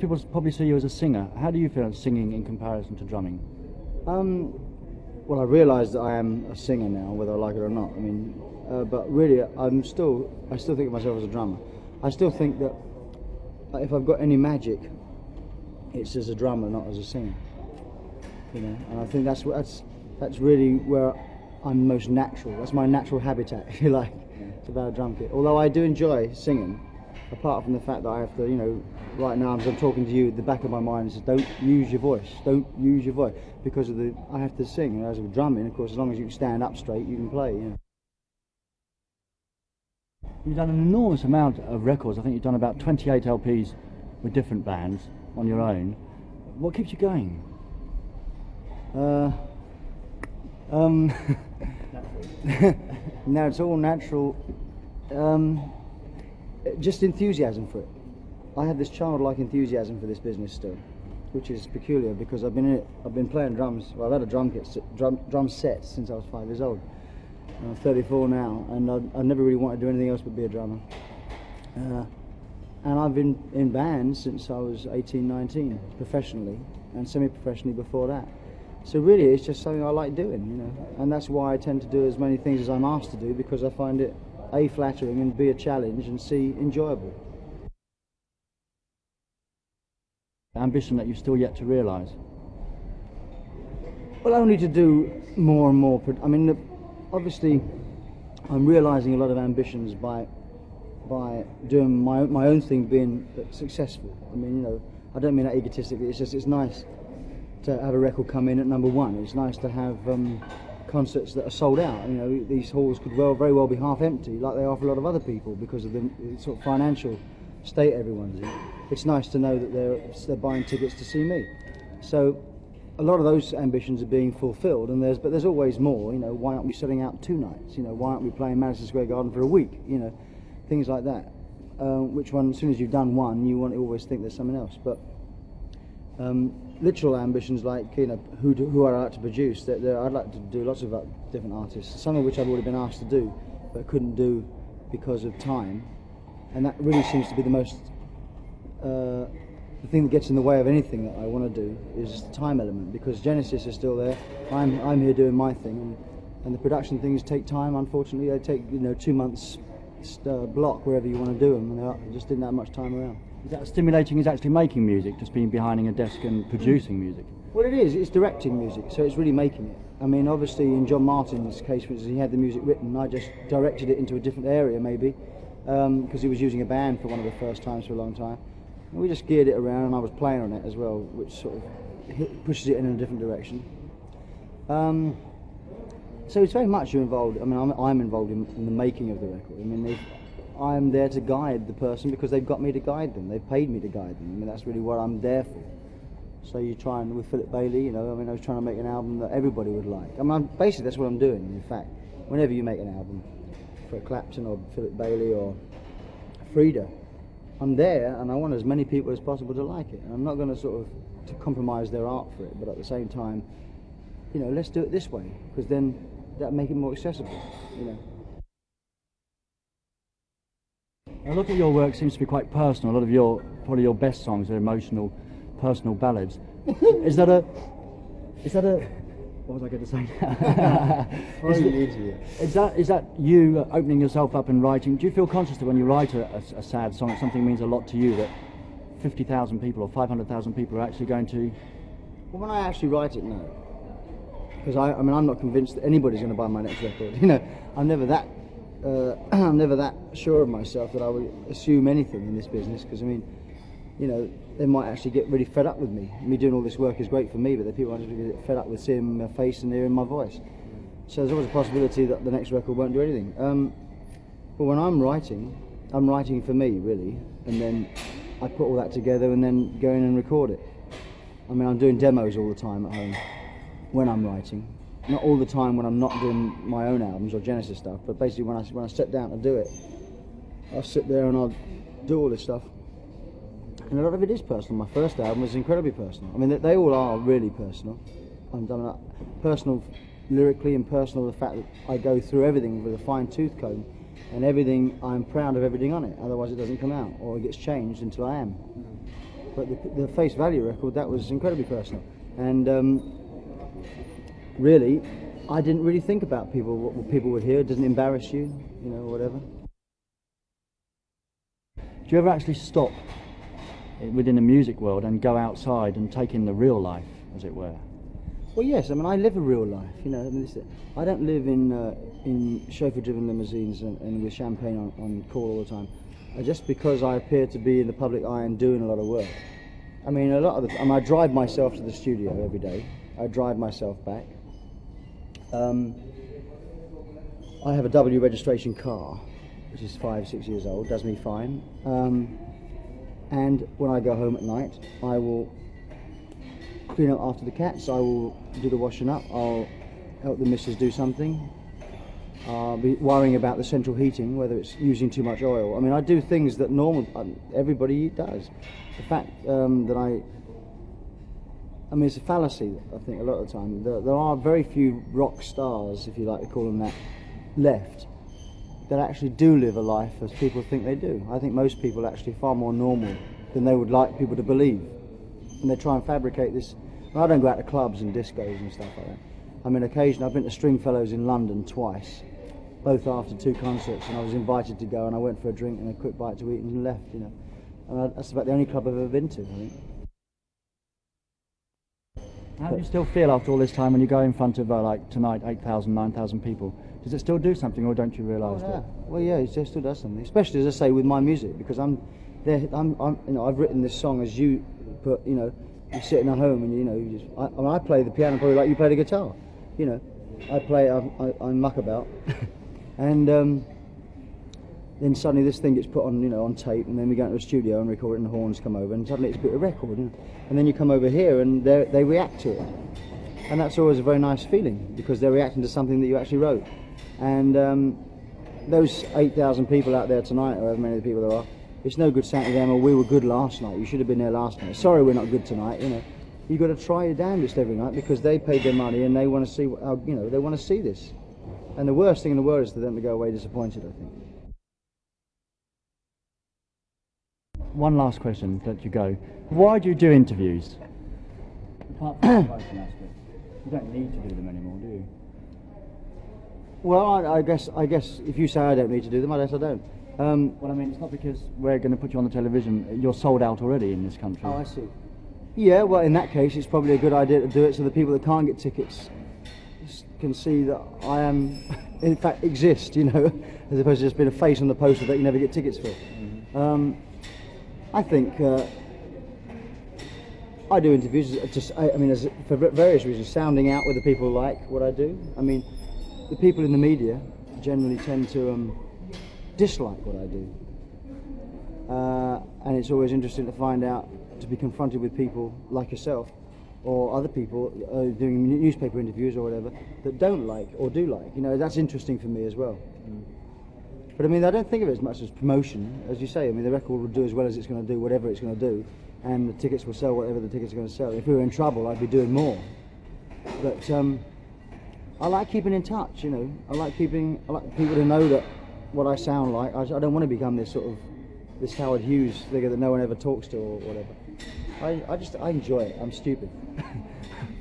People probably see you as a singer. How do you feel singing in comparison to drumming? Well, I realise that I am a singer now, whether I like it or not. I mean, but really, I still think of myself as a drummer. I still think that if I've got any magic, it's as a drummer, not as a singer. You know, and I think that's really where I'm most natural. That's my natural habitat, if you like, to play a drum kit. Although I do enjoy singing, apart from the fact that I have to, you know, right now as I'm talking to you, the back of my mind says, don't use your voice, because of I have to sing. And as with drumming, of course, as long as you can stand up straight, you can play. You know. You've done an enormous amount of records. I think you've done about 28 LPs with different bands on your own. What keeps you going? No, it's all natural. Just enthusiasm for it. I have this childlike enthusiasm for this business still, which is peculiar because I've been playing drums. Well, I've had a drum set since I was 5 years old. I'm 34 now, and I never really wanted to do anything else but be a drummer. And I've been in bands since I was 18, 19, professionally, and semi-professionally before that. So really, it's just something I like doing, you know, and that's why I tend to do as many things as I'm asked to do, because I find it A, flattering, and B, a challenge, and C, enjoyable. Ambition that you've still yet to realise? Well, only to do more and more. I mean, obviously, I'm realising a lot of ambitions by doing my own thing, being successful. I mean, you know, I don't mean that egotistically. It's just it's nice to have a record come in at #1. It's nice to have concerts that are sold out. You know, these halls could very well be half empty, like they are for a lot of other people, because of the sort of financial state everyone's in. It's nice to know that they're buying tickets to see me. So a lot of those ambitions are being fulfilled, and there's always more. You know, why aren't we selling out 2 nights? You know, why aren't we playing Madison Square Garden for a week? You know, things like that. Which one? As soon as you've done one, you want to always think there's something else. But literal ambitions, like, you know, who I'd like to produce. I'd like to do lots of different artists. Some of which I've already been asked to do, but couldn't do because of time. And that really seems to be the most. The thing that gets in the way of anything that I want to do is the time element, because Genesis is still there. I'm here doing my thing, and the production things take time. Unfortunately, they take, you know, 2 months block wherever you want to do them, and there just didn't have much time around. Is that stimulating as actually making music, just being behind a desk and producing music? Well, it is. It's directing music, so it's really making it. I mean, obviously, in John Martin's case, which he had the music written, I just directed it into a different area, maybe, because he was using a band for one of the first times for a long time. And we just geared it around, and I was playing on it as well, which sort of pushes it in a different direction. So it's very much you're involved. I mean, I'm involved in the making of the record. I mean, I'm there to guide the person because they've got me to guide them. They've paid me to guide them. I mean, that's really what I'm there for. So you try and, with Philip Bailey, you know, I mean, I was trying to make an album that everybody would like. I mean, basically that's what I'm doing, in fact. Whenever you make an album for Clapton or Philip Bailey or Frida, I'm there and I want as many people as possible to like it. And I'm not going to sort of to compromise their art for it, but at the same time, you know, let's do it this way, because then that'll make it more accessible, you know. A lot of your work seems to be quite personal. A lot of probably your best songs are emotional, personal ballads. Is that a? What was I going to say? Is that you opening yourself up and writing? Do you feel conscious that when you write a sad song, something means a lot to you, that 50,000 people or 500,000 people are actually going to? Well, when I actually write it, no. Because I mean, I'm not convinced that anybody's going to buy my next record. You know, I'm never that sure of myself that I would assume anything in this business. Because I mean, you know, they might actually get really fed up with me. Me doing all this work is great for me, but the people might just get fed up with seeing my face and hearing my voice. So there's always a possibility that the next record won't do anything. But when I'm writing for me, really, and then I put all that together and then go in and record it. I mean, I'm doing demos all the time at home when I'm writing. Not all the time when I'm not doing my own albums or Genesis stuff, but basically when I sit down to do it, I'll sit there and I'll do all this stuff. And a lot of it is personal. My first album was incredibly personal. I mean, they all are really personal. I'm done that personal lyrically, and personal the fact that I go through everything with a fine-tooth comb, and everything, I'm proud of everything on it. Otherwise, it doesn't come out, or it gets changed until I am. but the Face Value record, that was incredibly personal. And really, I didn't really think about people, what people would hear. It doesn't embarrass you, you know, whatever. Do you ever actually stop within the music world and go outside and take in the real life, as it were? Well, yes. I mean, I live a real life. You know, I mean, I don't live in chauffeur-driven limousines and with champagne on call all the time. Just because I appear to be in the public eye and doing a lot of work. I mean, I drive myself to the studio every day. I drive myself back. I have a W registration car, which is 5-6 years old, does me fine. And when I go home at night, I will clean up after the cats, I will do the washing up, I'll help the missus do something. I'll be worrying about the central heating, whether it's using too much oil. I mean, I do things that everybody does. The fact that I mean, it's a fallacy, I think, a lot of the time. There are very few rock stars, if you like to call them that, left, that actually do live a life as people think they do. I think most people are actually far more normal than they would like people to believe. And they try and fabricate this. Well, I don't go out to clubs and discos and stuff like that. I mean, occasionally, I've been to Stringfellows in London twice, both after 2 concerts, and I was invited to go, and I went for a drink and a quick bite to eat and left, you know. And that's about the only club I've ever been to, I think. How do you still feel after all this time when you go in front of, like tonight, 8,000, 9,000 people? Does it still do something, or don't you realise that? Well, yeah, it still does something, especially, as I say, with my music, because I'm you know, I've written this song as you put, you know, you're sitting at home and, you know, I play the piano probably like you play the guitar, you know. I muck about, and then suddenly this thing gets put on, you know, on tape, and then we go into the studio and record it, and the horns come over, and suddenly it's a bit of record, you know? And then you come over here and they react to it, and that's always a very nice feeling, because they're reacting to something that you actually wrote. And those 8,000 people out there tonight, or however many people there are, it's no good saying to them, "Oh, we were good last night. You should have been there last night. Sorry, we're not good tonight." You know, you've got to try your damnedest every night, because they paid their money and they want to see, you know, they want to see this. And the worst thing in the world is for them to go away disappointed, I think. One last question, let you go. Why do you do interviews? Apart from the writing aspect, you don't need to do them anymore, do you? Well, I guess if you say I don't need to do them, I guess I don't. Well, I mean, it's not because we're going to put you on the television. You're sold out already in this country. Oh, I see. Yeah, well, in that case, it's probably a good idea to do it so the people that can't get tickets can see that I am, in fact, exist, you know, as opposed to just being a face on the poster that you never get tickets for. Mm-hmm. I think I do interviews for various reasons, sounding out whether people like what I do. I mean, the people in the media generally tend to dislike what I do, and it's always interesting to find out, to be confronted with people like yourself or other people doing newspaper interviews or whatever that don't like or do like. You know, that's interesting for me as well. But I mean, I don't think of it as much as promotion, as you say. I mean, the record will do as well as it's going to do, whatever it's going to do, and the tickets will sell whatever the tickets are going to sell. If we were in trouble, I'd be doing more. But I like keeping in touch, you know. I like people to know that what I sound like. I don't want to become this sort of this Howard Hughes figure that no one ever talks to or whatever. I enjoy it. I'm stupid.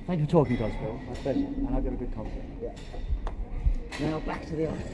Thank you for talking to us, Phil. My pleasure. And I hope you have a good concert. Yeah. Now back to the office.